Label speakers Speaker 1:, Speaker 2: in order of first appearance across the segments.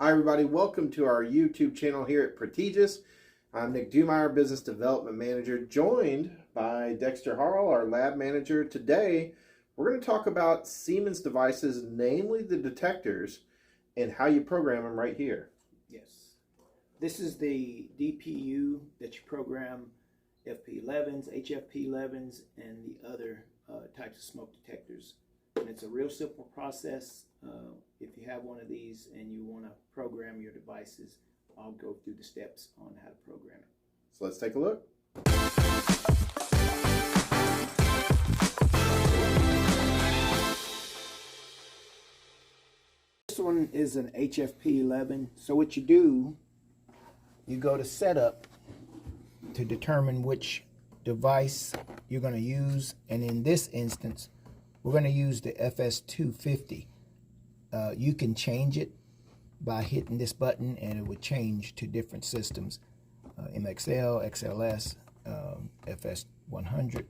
Speaker 1: Hi everybody, welcome to our YouTube channel here at Protegis. I'm Nick Dumeier, Business Development Manager, joined by Dexter Harrell, our Lab Manager. Today, we're going to talk about Siemens devices, namely the detectors, and how you program them right here.
Speaker 2: Yes. This is the DPU that you program FP11s, HFP11s, and the other types of smoke detectors. And it's a real simple process. If you have one of these and you want to program your devices, I'll go through the steps on how to program it.
Speaker 1: So let's take a look.
Speaker 2: This one is an HFP11. So what you do, you go to setup to determine which device you're going to use. And in this instance, we're going to use the FS250. You can change it by hitting this button and it would change to different systems. MXL, XLS, FS100.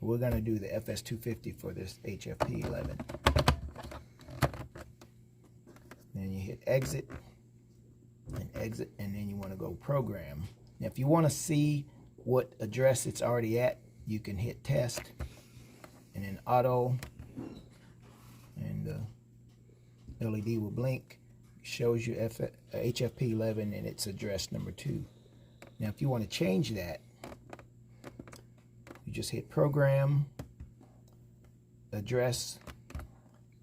Speaker 2: We're going to do the FS250 for this HFP11. Then you hit exit, and then you want to go program. Now if you want to see what address it's already at, you can hit test and then auto, and the LED will blink. It shows you HFP11 and its address number 2. Now if you want to change that, you just hit program, address,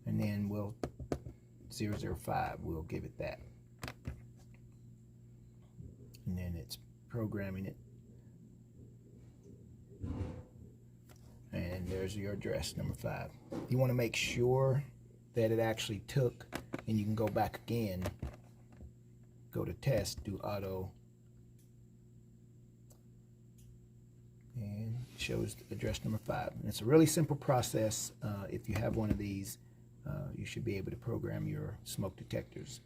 Speaker 2: and then we'll 005, we'll give it that. And then it's programming it. And there's your address, number 5. You want to make sure that it actually took, and you can go back again, go to test, do auto, and it shows address number 5. And it's a really simple process. If you have one of these, you should be able to program your smoke detectors.